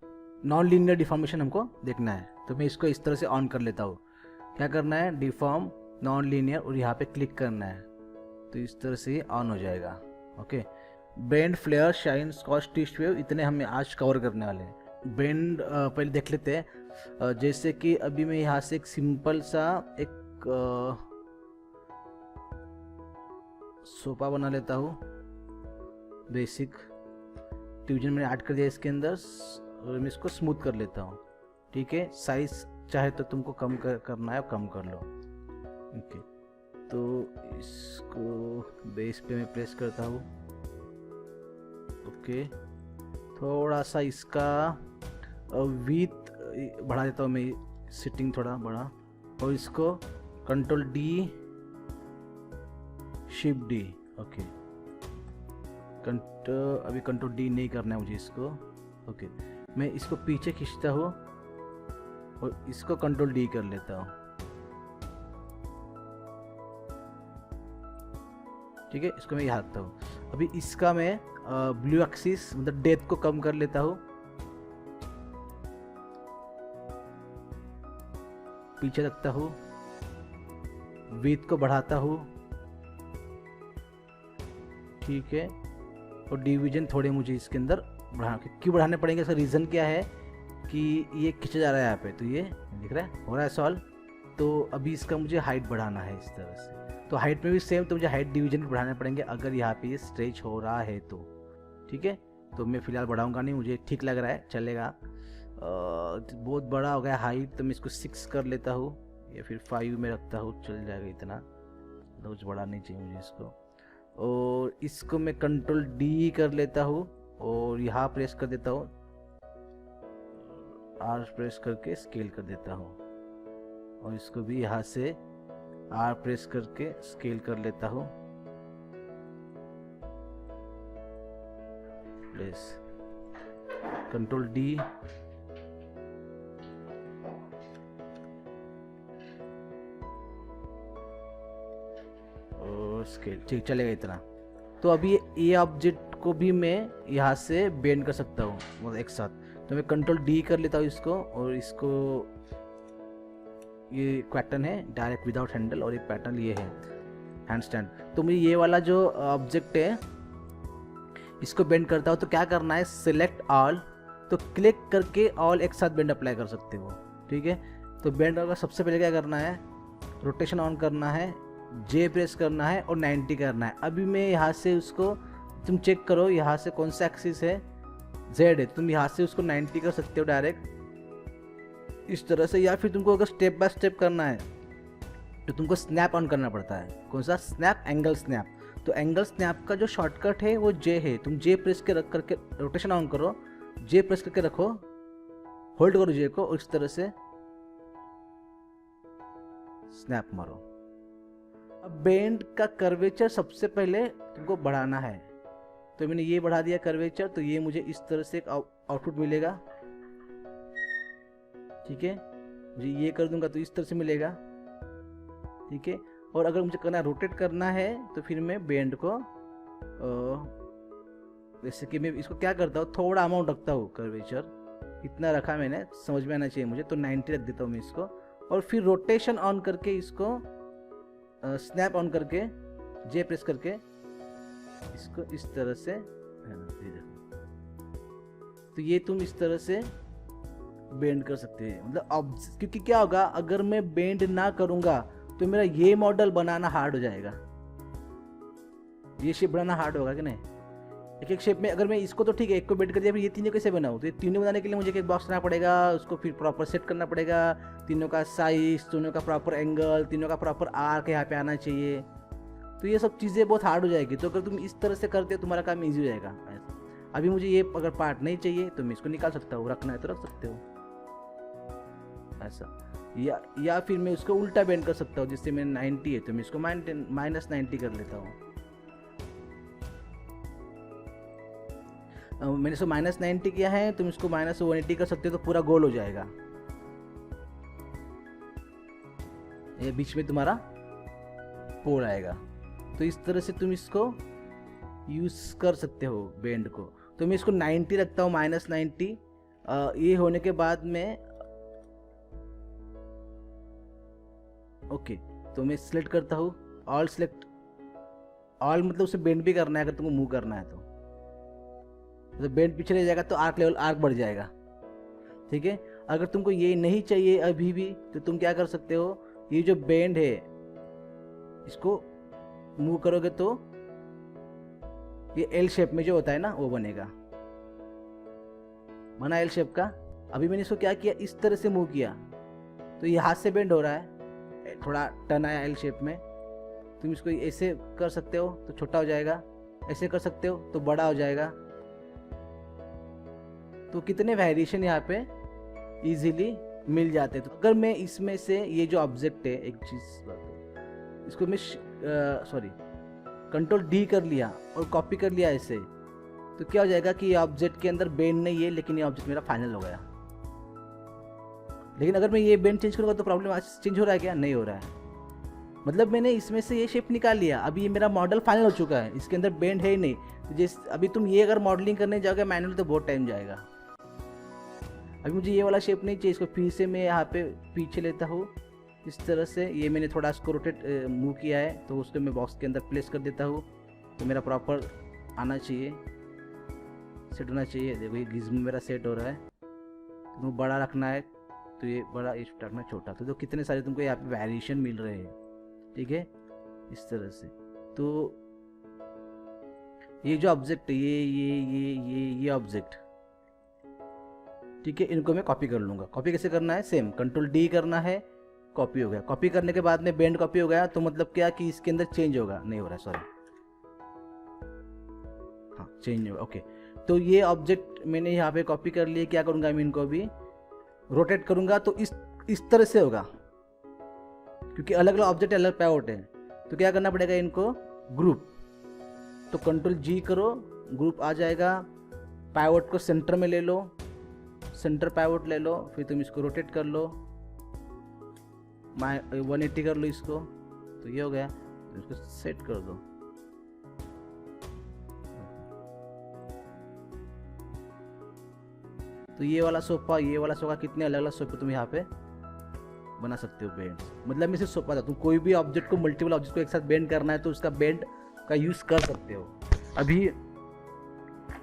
Non linear deformation हमको देखना है, तो मैं इसको इस तरह से ऑन कर लेता हूँ। क्या करना है, डिफॉर्म नॉन लीनियर, और यहाँ पे क्लिक करना है, तो इस तरह से ये ऑन हो जाएगा। Okay, bend, flare, shine, squash, twist wave, इतने हमें आज कवर करने वाले हैं। बेंड पहले देख लेते हैं। जैसे कि अभी मैं यहाँ से एक सिंपल सा एक सोफा बना लेता हूँ। बेसिक डिवीजन मैंने ऐड कर दिया इसके अंदर, और मैं इसको स्मूथ कर लेता हूँ। ठीक है, साइज चाहे तो तुमको कम करना है, कम कर लो। ओके, तो इसको बेस पे मैं प्रेस करता हूँ। ओके, थोड़ा सा इसका विड्थ बढ़ा देता हूँ मैं, सिटिंग थोड़ा बड़ा, और इसको control D, shift D. Okay, अभी कंट्रोल डी नहीं करना है मुझे इसको। ओके, मैं इसको पीछे खींचता हूँ और इसको कंट्रोल डी कर लेता हूँ। ठीक है, इसको मैं यहाँ रखता हूँ। अभी इसका मैं ब्लू एक्सिस मतलब डेप्थ को कम कर लेता हूँ, पीछे रखता हूँ, विड्थ को बढ़ाता हूँ। ठीक है, और डिवीजन थोड़े मुझे इसके अंदर क्यों बढ़ाने पड़ेंगे, इसका रीज़न क्या है कि ये खींचा जा रहा है यहाँ पे, तो ये दिख रहा है, हो रहा है सॉल्व। तो अभी इसका मुझे हाइट बढ़ाना है इस तरह से, तो हाइट में भी सेम, तो मुझे हाइट डिवीजन बढ़ाने पड़ेंगे अगर यहाँ पे ये स्ट्रेच हो रहा है तो। ठीक है, तो मैं फिलहाल बढ़ाऊंगा नहीं, मुझे ठीक लग रहा है, चलेगा। बहुत बड़ा हो गया हाइट, तो मैं इसको 6 कर लेता हूँ, या फिर 5 में रखता हूँ, चल जाएगा इतना, कुछ बड़ा नहीं चाहिए मुझे इसको। और इसको मैं कंट्रोल डी कर लेता हूँ और यहाँ प्रेस कर देता हूँ, आर प्रेस करके स्केल कर देता हूँ, और इसको भी यहाँ से आर प्रेस करके स्केल कर लेता हूँ। प्रेस कंट्रोल डी, और स्केल, ठीक चलेगा इतना। तो अभी ये ऑब्जेक्ट को भी मैं यहाँ से बेंड कर सकता हूँ मतलब एक साथ, तो मैं कंट्रोल डी कर लेता हूँ इसको, और इसको, ये पैटर्न है डायरेक्ट विदाउट हैंडल, और एक पैटर्न ये है हैंड स्टैंड। तो मुझे ये वाला जो ऑब्जेक्ट है इसको बेंड करता हूँ, तो क्या करना है, सिलेक्ट ऑल, तो क्लिक करके ऑल एक साथ बेंड अप्लाई कर सकते हो। ठीक है, तो बेंड का सबसे पहले क्या करना है, रोटेशन ऑन करना है, जे प्रेस करना है और 90 करना है। अभी मैं यहाँ से उसको, तुम चेक करो यहाँ से कौन सा एक्सिस है, जेड है, तुम यहाँ से उसको 90 कर सकते हो डायरेक्ट इस तरह से, या फिर तुमको अगर स्टेप बाय स्टेप करना है तो तुमको स्नैप ऑन करना पड़ता है। कौन सा स्नैप, एंगल स्नैप। तो एंगल स्नैप का जो शॉर्टकट है वो जे है, तुम जे प्रेस के रख करके रोटेशन ऑन करो, जे प्रेस करके रखो, होल्ड करो जे को, और इस तरह से स्नैप मारो। अब बेंड का कर्वेचर सबसे पहले तुमको बढ़ाना है, तो मैंने ये बढ़ा दिया कर्वेचर, तो ये मुझे इस तरह से एक आउटपुट मिलेगा। ठीक है, मुझे ये कर दूंगा तो इस तरह से मिलेगा। ठीक है, और अगर मुझे करना रोटेट करना है तो फिर मैं बेंड को जैसे कि मैं इसको क्या करता हूँ, थोड़ा अमाउंट रखता हूँ कर्वेचर, इतना रखा मैंने, समझ में आना चाहिए मुझे, तो 90 रख देता हूँ मैं इसको, और फिर रोटेशन ऑन करके इसको स्नैप ऑन करके जे प्रेस करके इसको इस तरह से, तो ये तुम इस तरह से बेंड कर सकते हैं। मतलब अब क्योंकि क्या होगा, अगर मैं बेंड ना करूंगा तो मेरा ये मॉडल बनाना हार्ड हो जाएगा, ये शेप बनाना हार्ड होगा कि नहीं। एक एक शेप में अगर मैं इसको, तो ठीक है एक को बेंड कर दिया, फिर ये तीनों कैसे बनाऊँ, तो ये तीनों बनाने के लिए मुझे एक बॉक्स बनाना पड़ेगा, उसको फिर प्रॉपर सेट करना पड़ेगा, तीनों का साइज, तीनों का प्रॉपर एंगल, तीनों का प्रॉपर आर्क यहाँ पे आना चाहिए, तो ये सब चीज़ें बहुत हार्ड हो जाएगी। तो अगर तुम इस तरह से करते हो तुम्हारा काम ईजी हो जाएगा। अभी मुझे ये अगर पार्ट नहीं चाहिए तो मैं इसको निकाल सकता हूँ, रखना है तो रख सकते हो ऐसा, या फिर मैं उसको उल्टा बेंड कर सकता हूँ, जिससे मैं 90 है तो मैं इसको -90 कर लेता हूँ। मैंने इसको -90 किया है, तुम इसको -180 कर सकते हो, तो पूरा गोल हो जाएगा। ये बीच में तुम्हारा पोल आएगा, तो इस तरह से तुम इसको यूज कर सकते हो बेंड को। तो मैं इसको 90 रखता हूँ, -90, ये होने के बाद में ओके, तो मैं सिलेक्ट करता हूँ ऑल सेलेक्ट ऑल, मतलब उसे बेंड भी करना है अगर तुमको मूव करना है तो बेंड पीछे रह जाएगा तो आर्क लेवल आर्क बढ़ जाएगा। ठीक है, अगर तुमको ये नहीं चाहिए अभी भी तो तुम क्या कर सकते हो, ये जो बेंड है इसको मूव करोगे तो ये एल शेप में जो होता है ना वो बनेगा, बना एल शेप का। अभी मैंने इसको क्या किया, इस तरह से मूव किया तो ये हाथ से बेंड हो रहा है, थोड़ा टर्न आया एल शेप में। तुम इसको ऐसे कर सकते हो तो छोटा हो जाएगा, ऐसे कर सकते हो तो बड़ा हो जाएगा। तो कितने वेरिएशन यहाँ पे इजीली मिल जाते हैं। तो अगर मैं इसमें से ये जो ऑब्जेक्ट है, एक चीज इसको मैं कंट्रोल डी कर लिया और कॉपी कर लिया ऐसे, तो क्या हो जाएगा कि ये ऑब्जेक्ट के अंदर बेंड नहीं है, लेकिन ये ऑब्जेक्ट मेरा फाइनल हो गया। लेकिन अगर मैं ये बेंड चेंज करूँगा तो प्रॉब्लम आज चेंज हो रहा है क्या, नहीं हो रहा है। मतलब मैंने इसमें से ये शेप निकाल लिया, अभी ये मेरा मॉडल फाइनल हो चुका है, इसके अंदर बेंड है ही नहीं। तो जिस अभी तुम ये अगर मॉडलिंग करने जाओगे मैनुअल तो बहुत टाइम जाएगा। अभी मुझे ये वाला शेप नहीं चाहिए, इसको फिर से मैं यहाँ पे पीछे लेता हूँ इस तरह से। ये मैंने थोड़ा इसको रोटेट मूव किया है तो उसको मैं बॉक्स के अंदर प्लेस कर देता हूँ, तो मेरा प्रॉपर आना चाहिए, सेट होना चाहिए। देखो ये गिज्मो मेरा सेट हो रहा है। तुमको बड़ा रखना है तो ये बड़ा, इस रखना छोटा, तो कितने सारे तुमको यहाँ पे वेरिएशन मिल रहे हैं। ठीक है, इस तरह से। तो ये जो ऑब्जेक्ट है ये ऑब्जेक्ट, ठीक है, इनको मैं कॉपी कर लूँगा। कॉपी कैसे करना है, सेम कंट्रोल डी करना है, कॉपी हो गया। कॉपी करने के बाद में बेंड कॉपी हो गया, तो मतलब क्या कि इसके अंदर चेंज होगा, नहीं हो रहा है सॉरी, हाँ चेंज होगा। ओके, तो ये ऑब्जेक्ट मैंने यहाँ पे कॉपी कर लिए। क्या करूँगा, मैं इनको भी रोटेट करूँगा तो इस तरह से होगा, क्योंकि अलग अलग ऑब्जेक्ट अलग पैवट है। तो क्या करना पड़ेगा इनको, ग्रुप, तो कंट्रोल जी करो, ग्रुप आ जाएगा। पैवट को सेंटर में ले लो, सेंटर पैवट ले लो, फिर तुम इसको रोटेट कर लो, 180 कर लो इसको, तो ये हो गया। तो इसको सेट कर दो। तो ये वाला सोफा कितने अलग अलग सोफे तुम यहाँ पे बना सकते हो बेंड। मतलब मैं सिर्फ सोफा था, तुम कोई भी ऑब्जेक्ट को, मल्टीपल ऑब्जेक्ट को एक साथ बेंड करना है तो उसका बेंड का यूज़ कर सकते हो। अभी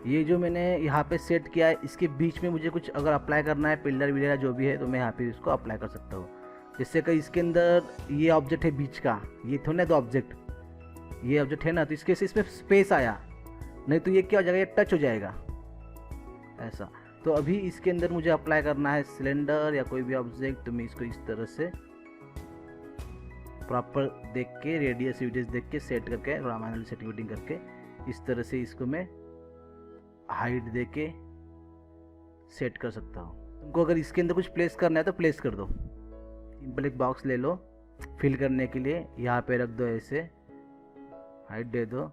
ये जो मैंने यहाँ पे सेट किया है, इसके बीच में मुझे कुछ अगर अप्लाई करना है, पिलर विलर जो भी है, तो मैं यहाँ पे इसको अप्लाई कर सकता हूँ। जैसे कि इसके अंदर ये ऑब्जेक्ट है बीच का, ये थोड़ा ना दो ऑब्जेक्ट, ये ऑब्जेक्ट है ना, तो इसके से इसमें स्पेस आया, नहीं तो ये क्या हो जाएगा, ये टच हो जाएगा ऐसा। तो अभी इसके अंदर मुझे अप्लाई करना है सिलेंडर या कोई भी ऑब्जेक्ट, तो मैं इसको इस तरह से प्रॉपर देख के, रेडियस देख के सेट करके, थोड़ा मैनुअल सेटिंग करके इस तरह से इसको मैं हाइट दे के सेट कर सकता हूँ। तुमको अगर इसके अंदर कुछ प्लेस करना है तो प्लेस कर दो। सिंपल एक बॉक्स ले लो फिल करने के लिए, यहाँ पे रख दो, ऐसे हाइट दे दो,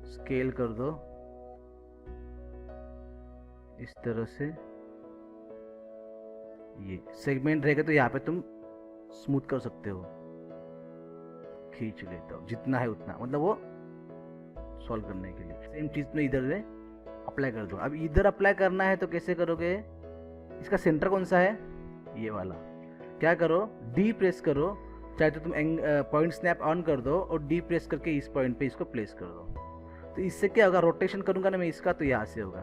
स्केल कर दो इस तरह से। ये सेगमेंट रहेगा तो यहाँ पे तुम स्मूथ कर सकते हो, खींच लेता हो जितना है उतना, मतलब वो सॉल्व करने के लिए। सेम चीज़ में इधर से अप्लाई कर दो। अब इधर अप्लाई करना है तो कैसे करोगे, इसका सेंटर कौन सा है, ये वाला। क्या करो, डी प्रेस करो, चाहे तो तुम पॉइंट स्नैप ऑन कर दो और डी प्रेस करके इस पॉइंट पे इसको प्लेस कर दो। तो इससे क्या होगा, रोटेशन करूंगा ना मैं इसका, तो यहाँ से होगा।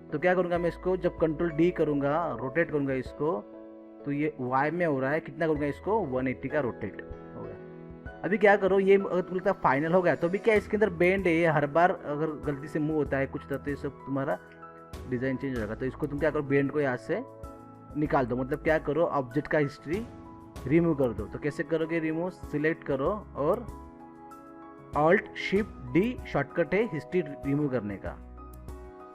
तो क्या करूंगा मैं इसको, जब कंट्रोल डी करूंगा, रोटेट करूंगा इसको, तो ये वाई में हो रहा है, कितना करूंगा इसको, 180 का रोटेट हो गया। अभी क्या करो, ये अगर तुम लगता है फाइनल हो गया, तो अभी क्या इसके अंदर बेंड है, ये हर बार अगर गलती से मूव होता है कुछ तो ये सब तुम्हारा डिज़ाइन चेंज हो जाएगा। तो इसको तुम क्या करो, बेंड को यहाँ से निकाल दो। मतलब क्या करो, ऑब्जेक्ट का हिस्ट्री रिमूव कर दो। तो कैसे करोगे रिमूव, सिलेक्ट करो और ऑल्ट शिफ्ट डी शॉर्टकट है हिस्ट्री रिमूव करने का,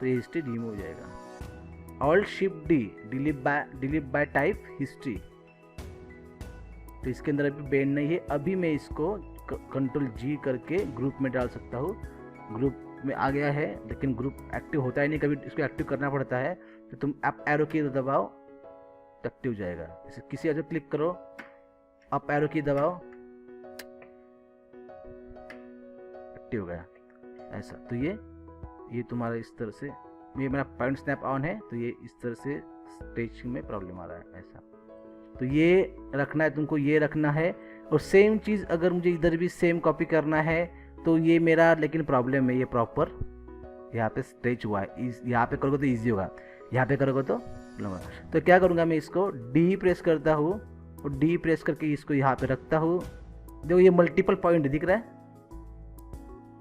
तो ये हिस्ट्री रिमूव हो जाएगा। Alt shift D delete bye type history. तो इसके अंदर अभी बेंड नहीं है, अभी मैं इसको कंट्रोल जी करके ग्रुप में डाल सकता हूँ। ग्रुप में आ गया है, लेकिन ग्रुप एक्टिव होता ही नहीं, कभी इसको एक्टिव करना पड़ता है। तो तुम अप एरो की दबाओ, एक्टिव हो जाएगा। जैसे किसी अगर क्लिक करो, अप एरो की दबाओ, एक्टिव हो गया ऐसा। तो ये तुम्हारा इस तरह से ये मेरा पॉइंट स्नैप ऑन है, तो ये इस तरह से स्ट्रेचिंग में प्रॉब्लम आ रहा है ऐसा। तो ये रखना है तुमको, ये रखना है। और सेम चीज़ अगर मुझे इधर भी सेम कॉपी करना है तो ये मेरा लेकिन प्रॉब्लम है, ये प्रॉपर यहाँ पे स्ट्रेच हुआ है। यहाँ पे करोगे तो ईजी होगा, यहाँ पे करोगे तो लंबा। तो क्या करूँगा मैं, इसको डी प्रेस करता हूँ और डी प्रेस करके इसको यहाँ पे रखता हूँ। देखो ये मल्टीपल पॉइंट दिख रहा है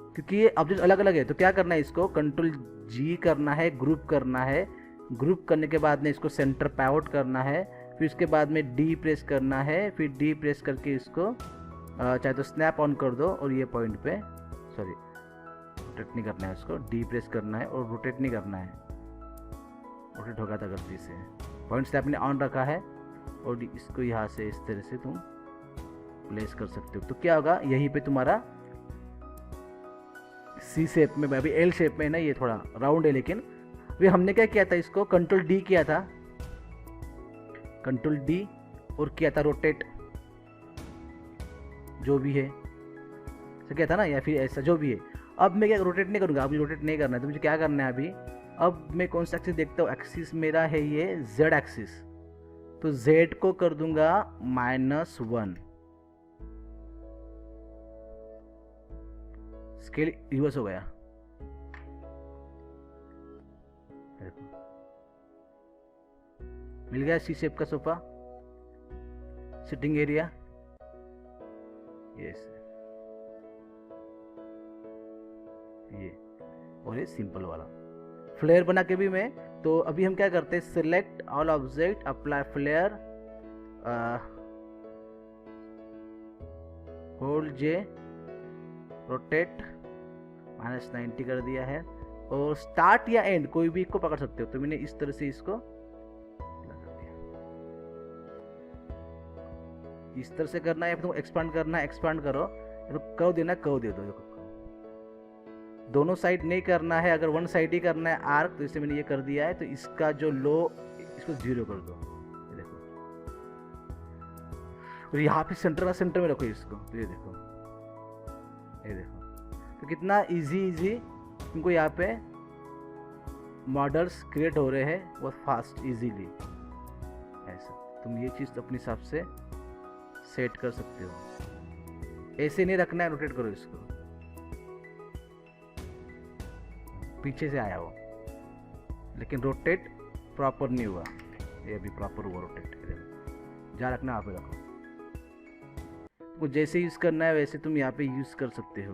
क्योंकि ये ऑब्जेक्ट अलग अलग है। तो क्या करना है, इसको कंट्रोल जी करना है, ग्रुप करना है। ग्रुप करने के बाद में इसको सेंटर पैवट करना है, फिर उसके बाद में डी प्रेस करना है, फिर डी प्रेस करके इसको चाहे तो स्नैप ऑन कर दो और ये पॉइंट पे, सॉरी रोटेट नहीं करना है, इसको डी प्रेस करना है और रोटेट नहीं करना है, रोटेट होगा था गलती से। पॉइंट स्नैप ने ऑन रखा है और इसको यहाँ से इस तरह से तुम प्लेस कर सकते हो। तो क्या होगा, यहीं पे तुम्हारा सी शेप में, अभी एल शेप में ना, ये थोड़ा राउंड है, लेकिन अभी हमने क्या किया था, इसको कंट्रोल डी किया था, कंट्रोल डी और किया था रोटेट, जो भी है ऐसा किया था ना, या फिर ऐसा जो भी है। अब मैं क्या रोटेट नहीं करूँगा, अभी रोटेट नहीं करना है, तो मुझे क्या करना है अभी, अब मैं कौन सा एक्सिस देखता हूँ, एक्सिस मेरा है ये जेड एक्सिस, तो जेड को कर दूंगा -1, स्केल रिवर्स हो गया। मिल गया सी शेप का सोफा, सिटिंग एरिया, यस ये, और ये सिंपल वाला फ्लेयर बना के भी मैं। तो अभी हम क्या करते हैं, select all object, apply flare, hold J, rotate, -90 कर दिया है, और स्टार्ट या एंड कोई भी को पकड़ सकते हो। तो मैंने इस तरह से इसको इस तरह से करना है, तुमको एक्सपांड करना है, एक्सपांड करो, तो कर्व देना, कर्व दे दो। देखो दोनों साइड नहीं करना है, अगर वन साइड ही करना है आर्क, तो इसे मैंने ये कर दिया है। तो इसका जो लो, इसको 0 कर दो, ये देखो, और यहाँ पे सेंटर में रखो इसको, तो ये देखो, ये देखो, तो कितना इजी तुमको यहाँ पे मॉडल्स क्रिएट हो रहे हैं बहुत फास्ट इजीली। ऐसा तुम ये चीज़ अपने हिसाब से सेट कर सकते हो, ऐसे नहीं रखना है, रोटेट करो इसको, पीछे से आया हो, लेकिन रोटेट प्रॉपर नहीं हुआ, ये अभी प्रॉपर हुआ रोटेट, जहाँ रखना आप रखो। तो जैसे यूज़ करना है वैसे तुम यहाँ पे यूज़ कर सकते हो।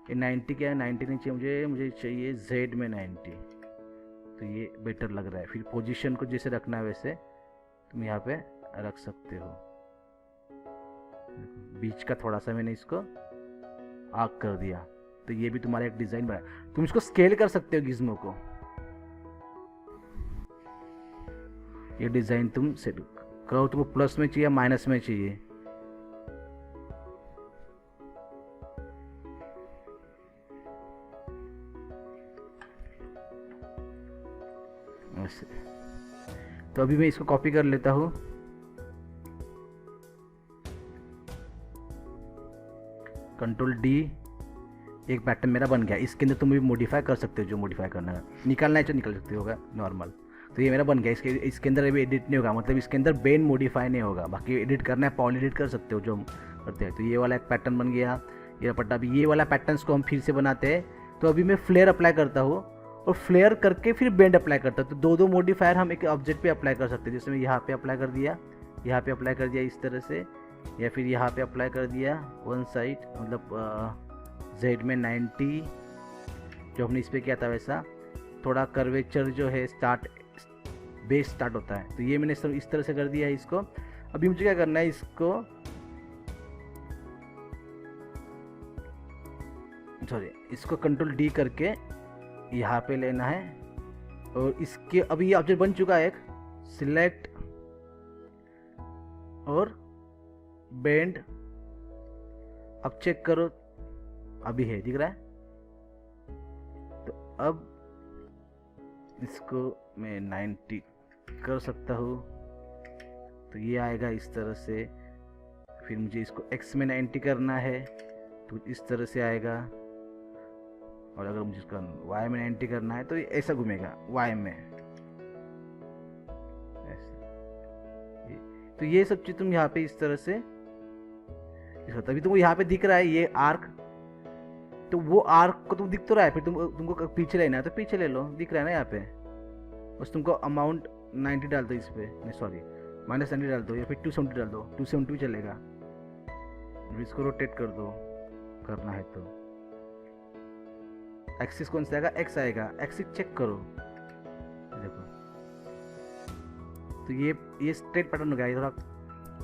ये 90 क्या है, 90 नहीं चाहिए मुझे चाहिए जेड में 90, तो ये बेटर लग रहा है। फिर पोजीशन को जैसे रखना है वैसे तुम यहाँ पे रख सकते हो। बीच का थोड़ा सा मैंने इसको आर्क कर दिया, तो ये भी तुम्हारा एक डिजाइन बना। तुम इसको स्केल कर सकते हो गिज्मो को, ये डिजाइन तुम सेट करो, तुमको प्लस में चाहिए माइनस में चाहिए, ऐसे। तो अभी मैं इसको कॉपी कर लेता हूँ, कंट्रोल डी, एक पैटर्न मेरा बन गया। इसके अंदर तुम भी मॉडिफाई कर सकते हो, जो मॉडिफाई करना है, निकालना है तो निकल सकते होगा नॉर्मल। तो ये मेरा बन गया, इसके अंदर अभी एडिट नहीं होगा, मतलब इसके अंदर बेन मॉडिफाई नहीं होगा, बाकी एडिट करना है पॉल एडिट कर सकते हो जो हम करते हैं। तो ये वाला एक पैटर्न बन गया, ये पट्टा। अभी ये वाला पैटर्न्स को हम फिर से बनाते हैं। तो अभी मैं फ्लेयर अप्लाई करता हूँ और फ्लेयर करके फिर बेंड अप्लाई करता हूँ। तो दो मॉडिफायर हम एक ऑब्जेक्ट पे अप्लाई कर सकते हैं, जैसे मैं यहाँ पे अप्लाई कर दिया, यहाँ पे अप्लाई कर दिया इस तरह से, या फिर यहाँ पे अप्लाई कर दिया वन साइड, मतलब जेड में 90 जो हमने इस पर किया था वैसा। थोड़ा कर्वेचर जो है स्टार्ट, बेस स्टार्ट होता है, तो ये मैंने सब इस तरह से कर दिया है इसको। अभी मुझे क्या करना है, इसको इसको कंट्रोल डी करके यहाँ पे लेना है, और इसके अभी ये ऑब्जेक्ट बन चुका है एक, सिलेक्ट और बेंड। अब चेक करो, अभी है, दिख रहा है। तो अब इसको मैं 90 कर सकता हूँ, तो ये आएगा इस तरह से। फिर मुझे इसको x में 90 करना है, तो इस तरह से आएगा। और अगर मुझे इसका वाई में 90 करना है तो ये ऐसा घूमेगा वाई में ऐसे। तो ये सब चीज़ तुम यहाँ पे इस तरह से, तभी तुमको यहाँ पे दिख रहा है ये आर्क, तो वो आर्क को तुम दिख तो रहा है, फिर तुमको पीछे लेना है तो पीछे ले लो, दिख रहा है ना यहाँ पे। बस तुमको अमाउंट 90 डाल दो इस पे, नहीं सॉरी -90 डाल दो, या फिर 270 डाल दो, 270 भी चलेगा। इसको रोटेट कर दो करना है तो। एक्सिस कौन सा आएगा, एक्स आएगा, एक्सिस चेक करो देखो। तो ये स्ट्रेट पैटर्न हो गया, ये थोड़ा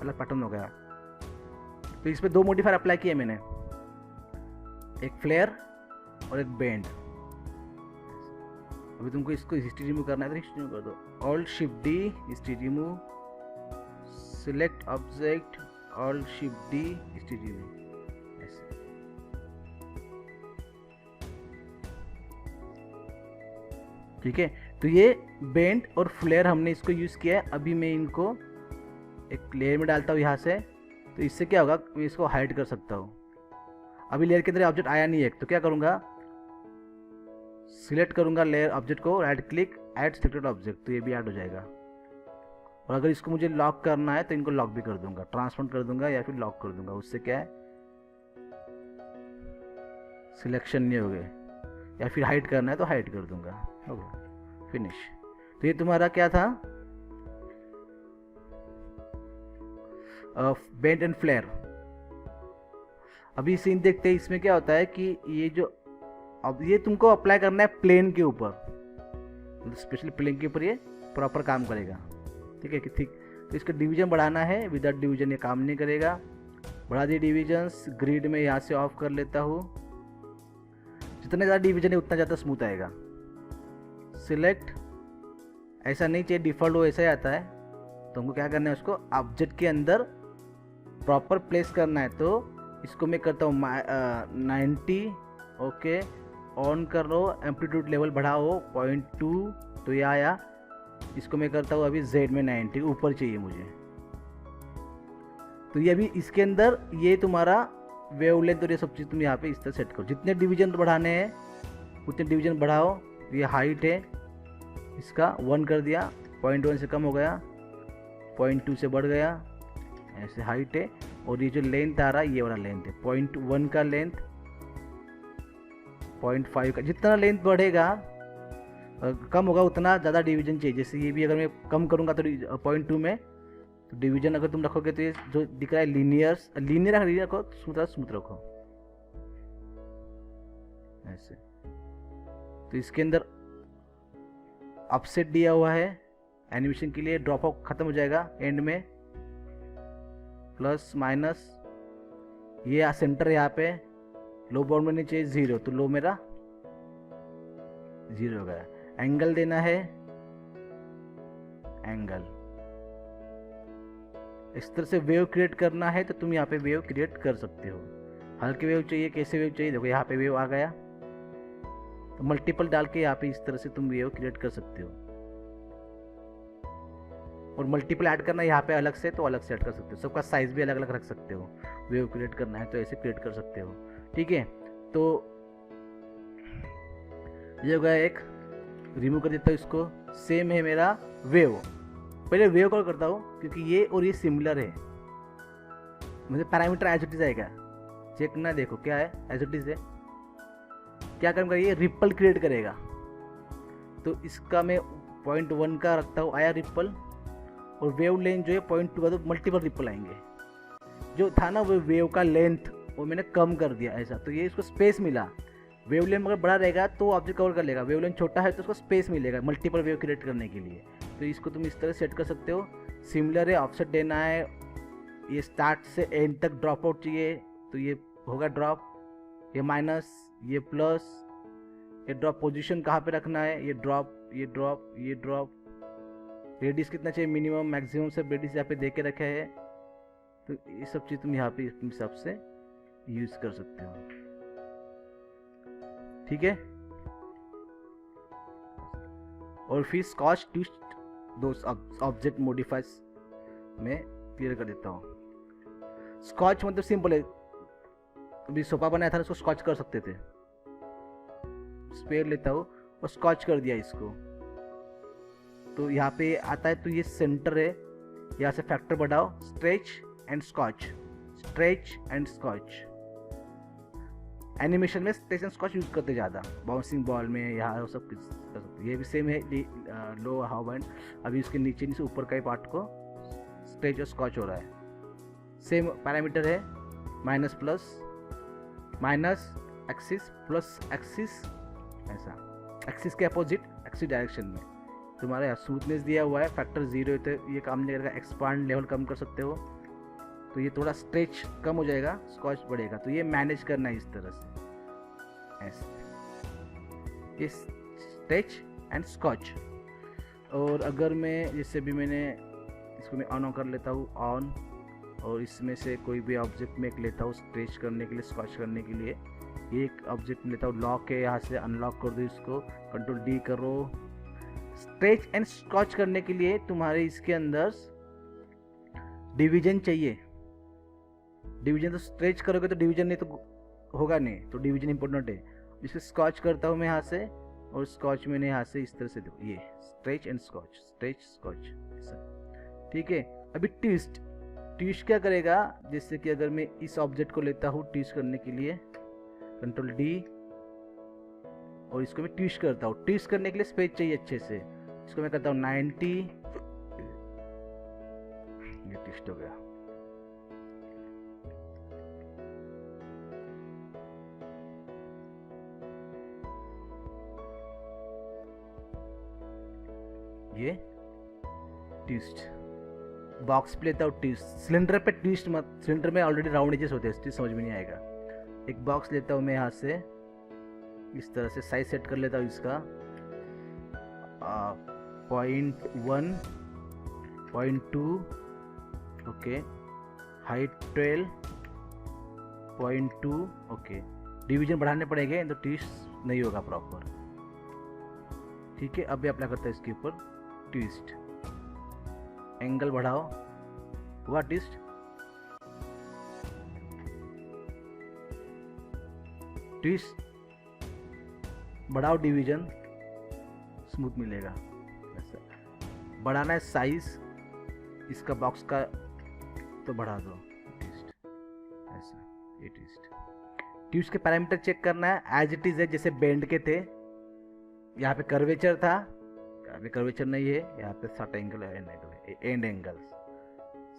अलग पैटर्न हो गया। तो इस पे 2 मॉडिफायर अप्लाई किए मैंने, एक फ्लेयर और एक बेंड। अभी तुमको इसको हिस्ट्री रिमूव करना है तो हिस्ट्री रिमूव कर दो, alt shift D history remove, select object alt shift D history remove, ऐसे। ठीक है, तो ये बेंड और फ्लेयर हमने इसको यूज किया है। अभी मैं इनको एक लेयर में डालता हूँ यहाँ से, तो इससे क्या होगा, मैं इसको हाइड कर सकता हूँ। अभी लेयर के अंदर ऑब्जेक्ट आया नहीं है, तो क्या करूँगा, सिलेक्ट करूँगा लेयर ऑब्जेक्ट को, right click add selected object, तो ये भी ऐड हो जाएगा। और अगर इसको मुझे लॉक करना है तो इनको लॉक भी कर दूंगा, ट्रांसफॉर्म कर दूंगा या फिर लॉक कर दूंगा। उससे क्या है, सिलेक्शन नहीं हो गए, या फिर हाइड करना है तो हाइड कर दूंगा, हो गया, फिनिश। तो ये तुम्हारा क्या था, बेंड एंड फ्लेयर। अभी सीन देखते हैं, इसमें क्या होता है कि ये जो, अब ये तुमको अप्लाई करना है प्लेन के ऊपर, स्पेशली प्लेन के ऊपर ये प्रॉपर काम करेगा। ठीक है कि ठीक, तो इसका डिवीजन बढ़ाना है, विदाउट डिवीजन ये काम नहीं करेगा। बढ़ा दिए डिवीजन्स, ग्रिड में यहाँ से ऑफ कर लेता हूँ। जितने ज़्यादा डिवीजन है उतना ज़्यादा स्मूथ आएगा। सिलेक्ट, ऐसा नहीं चाहिए डिफ़ॉल्ट वो ऐसा ही आता है, तो हमको क्या करना है, उसको ऑब्जेक्ट के अंदर प्रॉपर प्लेस करना है। तो इसको मैं करता हूँ 90, ओके, ऑन कर लो, एम्पलीट्यूड लेवल बढ़ाओ 0.2, तो ये आया। इसको मैं करता हूँ अभी Z में 90, ऊपर चाहिए मुझे। तो ये अभी इसके अंदर ये तुम्हारा वेवलेंथ और ये सब चीज़ तुम यहाँ पे इस तरह सेट करो। जितने डिवीजन बढ़ाने हैं उतने डिवीजन बढ़ाओ। ये हाइट है इसका 1 कर दिया, 0.1 से कम हो गया, 0.2 से बढ़ गया, ऐसे हाइट है। और ये जो लेंथ आ रहा है ये वाला लेंथ है, 0.1 का लेंथ, 0.5 का। जितना लेंथ बढ़ेगा कम होगा उतना ज़्यादा डिवीजन चाहिए। जैसे ये भी अगर मैं कम करूँगा तो 0.2 में, तो डिवीजन अगर तुम रखोगे तो ये जो दिख रहा है लीनियर रखो, स्मूथ रखो ऐसे। तो इसके अंदर अपसेट दिया हुआ है एनिमेशन के लिए, ड्रॉप आउट खत्म हो जाएगा एंड में, प्लस माइनस, ये सेंटर यहाँ पे, लो बाउंड में नहीं चाहिए 0, तो लो मेरा 0 हो गया। एंगल देना है, एंगल इस तरह से वेव क्रिएट करना है तो तुम यहाँ पे वेव क्रिएट कर सकते हो। हल्के वेव चाहिए, कैसे वेव चाहिए, देखो यहाँ पे वेव आ गया, तो मल्टीपल डाल के यहाँ पे इस तरह से तुम वेव क्रिएट कर सकते हो। और मल्टीपल ऐड करना यहाँ पे अलग से, तो अलग से ऐड कर सकते हो। सबका साइज भी अलग अलग रख सकते हो। वेव क्रिएट करना है तो ऐसे क्रिएट कर सकते हो। ठीक है, तो ये हो गया एक, रिमूव कर देता हूँ इसको। सेम है मेरा वेव, पहले वेव कॉल करता हूँ क्योंकि ये और ये सिमिलर है। मुझे पैरामीटर एज इट इज आएगा, चेक ना, देखो क्या है, एज इट इज है। क्या काम करेगा, ये रिपल क्रिएट करेगा। तो इसका मैं 0.1 का रखता हूँ, आया रिपल। और वेव लेंथ जो है 0.2 का, तो मल्टीपल रिपल आएंगे। जो था ना वो वेव का लेंथ, वो मैंने कम कर दिया ऐसा, तो ये इसको स्पेस मिला। वेव लेंथ अगर बड़ा रहेगा तो ऑब्जेक्ट कवर कर लेगा, वेव लेंथ छोटा है तो उसको स्पेस मिलेगा मल्टीपल वेव क्रिएट करने के लिए। तो इसको तुम इस तरह सेट कर सकते हो। सिमिलर है, ऑफसेट देना है, ये स्टार्ट से एंड तक ड्रॉप आउट चाहिए तो ये होगा ड्रॉप, ये माइनस, ये प्लस, ये ड्रॉप पोजीशन कहाँ पे रखना है, ये ड्रॉप, ये ड्रॉप, ये ड्रॉप। रेडियस कितना चाहिए, मिनिमम मैक्सिमम सब रेडियस यहाँ पे दे के रखे है। तो ये सब चीज़ तुम यहाँ पे इस हिसाब से यूज कर सकते हो। ठीक है, और फिर स्कॉच ट्विस्ट दो ऑब्जेक्ट मॉडिफाइज में क्लियर कर देता हूँ। स्कॉच मतलब सिंपल है, अभी सोफा बनाया था उसको स्कॉच कर सकते थे, स्पेयर लेता हूँ और स्कॉच कर दिया इसको, तो यहाँ पे आता है, तो ये सेंटर है, यहाँ से फैक्टर बढ़ाओ, stretch and squash, stretch and squash. Animation में स्ट्रेच एंड स्कॉच यूज करते ज़्यादा, बाउंसिंग बॉल में यहाँ सब कुछ कर सकते। ये भी सेम है, लो हाउ बैंड, अभी उसके नीचे नीचे ऊपर का ही पार्ट को स्ट्रेच और स्कॉच हो रहा है। सेम पैरामीटर है, minus plus, minus axis plus axis, ऐसा एक्सिस के अपोजिट एक्सिस डायरेक्शन में। तुम्हारा यहाँ स्मूथनेस दिया हुआ है, फैक्टर 0 है, तो ये काम नहीं करेगा। एक्सपांड लेवल कम कर सकते हो, तो ये थोड़ा स्ट्रेच कम हो जाएगा, स्कॉच बढ़ेगा। तो ये मैनेज करना है इस तरह से, ऐसे ये स्ट्रेच एंड स्कॉच। और अगर मैं, जैसे भी मैंने इसको मैं ऑन कर लेता हूँ, ऑन, और इसमें से कोई भी ऑब्जेक्ट में एक लेता हूँ स्ट्रेच करने के लिए, स्कॉच करने के लिए। ये एक ऑब्जेक्ट लेता हूँ, लॉक है, यहाँ से अनलॉक कर दो इसको, कंट्रोल डी करो। स्ट्रेच एंड स्कॉच करने के लिए तुम्हारे इसके अंदर डिवीजन चाहिए। डिवीजन तो स्ट्रेच करोगे तो डिवीजन नहीं तो होगा नहीं, तो डिवीजन इंपॉर्टेंट है। इसको स्कॉच करता हूँ मैं यहाँ से, और स्कॉच मैंने यहाँ से इस तरह से दो, ये stretch and squash, stretch squash, ठीक है। अभी ट्विस्ट, ट्विस्ट क्या करेगा, जैसे कि अगर मैं इस ऑब्जेक्ट को लेता हूँ ट्विस्ट करने के लिए, कंट्रोल डी, और इसको मैं ट्विस्ट करता हूँ। ट्विस्ट करने के लिए स्पेस चाहिए अच्छे से, इसको मैं करता हूँ 90, ये ट्विस्ट हो गया। ये ट्विस्ट, बॉक्स पे लेता हूँ ट्विस्ट, सिलेंडर पे ट्विस्ट मत, सिलेंडर में ऑलरेडी राउंड एजेस होते हैं, ट्विस्ट समझ में नहीं आएगा। एक बॉक्स लेता हूँ मैं यहाँ से, इस तरह से साइज सेट कर लेता हूँ इसका 0.1, 0.2, ओके, हाइट 12.2, ओके। डिवीजन बढ़ाने पड़ेंगे तो ट्विस्ट नहीं होगा प्रॉपर, ठीक है। अब अप्लाई करता है इसके ऊपर ट्विस्ट, एंगल बढ़ाओ, हुआ ट्विस्ट, ट्विस्ट बढ़ाओ, डिवीजन स्मूथ मिलेगा। ऐसा बढ़ाना है साइज इसका बॉक्स का, तो बढ़ा दो ट्विस्ट, ऐसा ये ट्विस्ट। ट्विस्ट के पैरामीटर चेक करना है, एज इट इज है, जैसे बेंड के थे। यहाँ पे कर्वेचर था, यहाँ पे कर्वेचर नहीं है, यहाँ पे स्टार्ट एंगल है, एंड एंगल,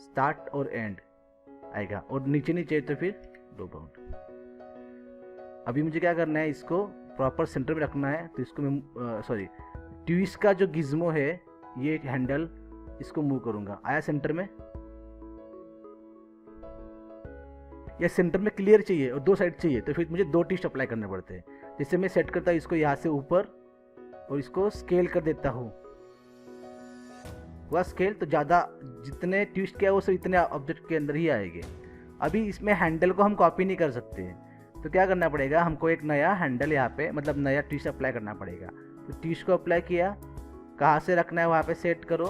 स्टार्ट और एंड आएगा, और नीचे नीचे तो फिर दो बाउंड। अभी मुझे क्या करना है, इसको प्रॉपर सेंटर में रखना है, तो इसको मैं सॉरी, ट्विस्ट का जो गिज्मो है, ये हैंडल, इसको मूव करूंगा, आया सेंटर में, या सेंटर में क्लियर चाहिए और दो साइड चाहिए, तो फिर मुझे दो ट्विस्ट अप्लाई करने पड़ते हैं। जैसे मैं सेट करता हूँ इसको यहाँ से ऊपर, और इसको स्केल कर देता हूँ, वह स्केल, तो ज़्यादा जितने ट्विस्ट किया वो सब इतने ऑब्जेक्ट के अंदर ही आएंगे। अभी इसमें हैंडल को हम कॉपी नहीं कर सकते, तो क्या करना पड़ेगा, हमको एक नया हैंडल यहाँ पे, मतलब नया ट्विस्ट अप्लाई करना पड़ेगा। तो ट्विस्ट को अप्लाई किया, कहाँ से रखना है वहाँ पे सेट करो,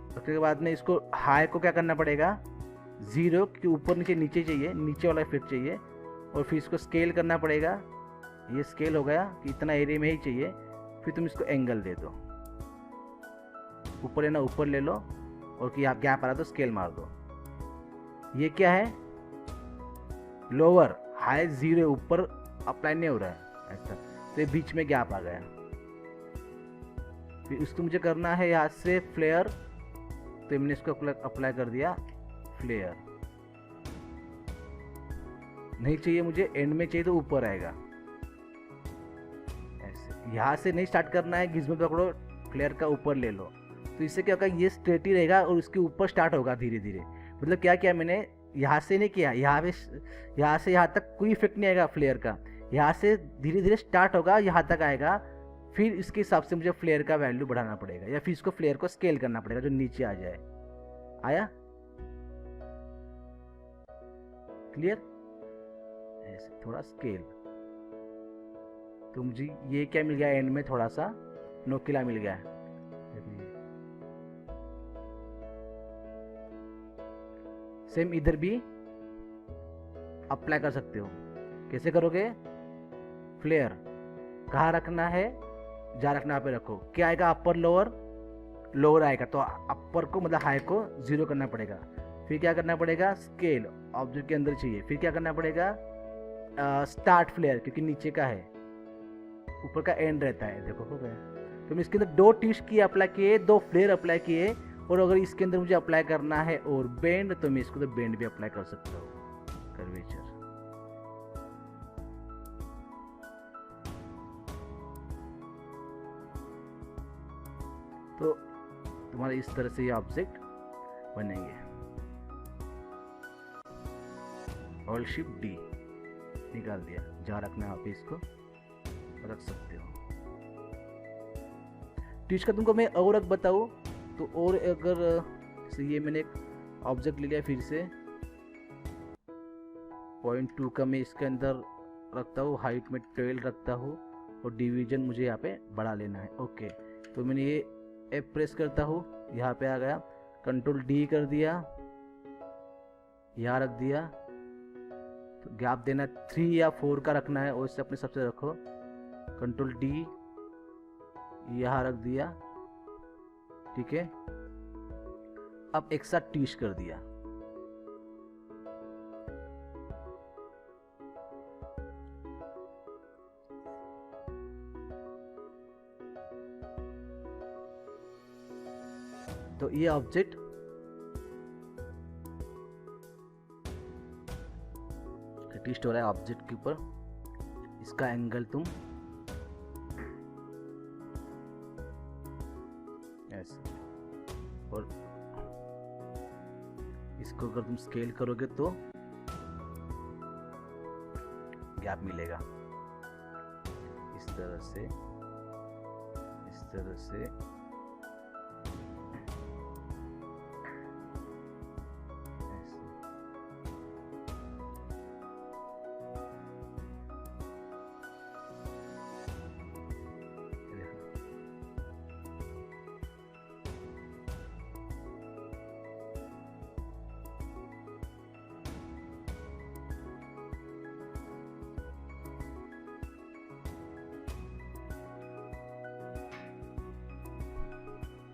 उसके बाद में इसको हाई को क्या करना पड़ेगा, 0 के ऊपर नीचे, नीचे चाहिए, नीचे वाला इफेक्ट चाहिए, और फिर इसको स्केल करना पड़ेगा। ये स्केल हो गया कि इतना एरिया में ही चाहिए, फिर तुम इसको एंगल दे दो, ऊपर है ना, ऊपर ले लो, और कि आप गैप आ रहा तो स्केल मार दो। ये क्या है, लोअर, हाई 0 ऊपर अप्लाई नहीं हो रहा है ऐसा, तो ये बीच में गैप आ गया। फिर इसको मुझे करना है यहाँ से फ्लेयर, तो मैंने इसको अप्लाई कर दिया फ्लेयर। नहीं चाहिए मुझे, एंड में चाहिए तो ऊपर आएगा ऐसे। यहाँ से नहीं स्टार्ट करना है, गिज्मो पकड़ो, फ्लेयर का ऊपर ले लो, तो इससे क्या होगा, ये स्ट्रेट ही रहेगा और उसके ऊपर स्टार्ट होगा धीरे धीरे। मतलब क्या किया मैंने, यहाँ से नहीं किया, यहाँ से यहाँ तक कोई इफेक्ट नहीं आएगा फ्लेयर का, यहाँ से धीरे धीरे स्टार्ट होगा, यहाँ तक आएगा। फिर इसके हिसाब से मुझे फ्लेयर का वैल्यू बढ़ाना पड़ेगा, या फिर इसको फ्लेयर को स्केल करना पड़ेगा जो नीचे आ जाए। आया क्लियर, ऐसे थोड़ा स्केल। तो मुझे ये क्या मिल गया, एंड में थोड़ा सा नोकिला मिल गया। सेम इधर भी अप्लाई कर सकते हो। कैसे करोगे, फ्लेयर, कहाँ रखना है, जहाँ रखना यहाँ पे रखो। क्या आएगा, अपर लोअर, लोअर आएगा तो अपर को मतलब हाई को 0 करना पड़ेगा। फिर क्या करना पड़ेगा, स्केल ऑब्जेक्ट के अंदर चाहिए। फिर क्या करना पड़ेगा, स्टार्ट फ्लेयर, क्योंकि नीचे का है, ऊपर का एंड रहता है। देखो हो गया। तो मैं इसके अंदर 2 टिश की अप्लाई किए, 2 फ्लेयर अप्लाई किए, और अगर इसके अंदर मुझे अप्लाई करना है और बेंड, तो मैं इसको तो बेंड भी अप्लाई कर सकता हूँ, कर्वेचर। तो तुम्हारे इस तरह से ये ऑब्जेक्ट बनेंगे। ऑल शिफ्ट डी निकाल दिया, जहाँ रखना है आप इसको रख सकते हो। टिश का तुमको मैं और एक बताऊँ तो, और अगर ये मैंने एक ऑब्जेक्ट ले लिया, फिर से 0.2 का मैं इसके अंदर रखता हूँ, हाइट में 12 रखता हूँ, और डिवीजन मुझे यहाँ पे बढ़ा लेना है। ओके, तो मैंने ये F प्रेस करता हूँ, यहाँ पे आ गया, कंट्रोल D कर दिया, यहाँ रख दिया। तो गैप देना 3 या 4 का रखना है, और इससे अपने सबसे रखो, कंट्रोल D यहाँ रख दिया, ठीक है। अब एक साथ टिश कर दिया। तो ये ऑब्जेक्ट ट्विस्ट हो रहा है ऑब्जेक्ट के ऊपर, इसका एंगल तुम ऐसे, और इसको अगर तुम स्केल करोगे तो गैप मिलेगा, इस तरह से, इस तरह से,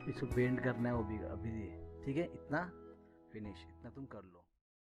इसको बेंड करना है वो भी अभी, ठीक है। इतना फिनिश, इतना तुम कर लो।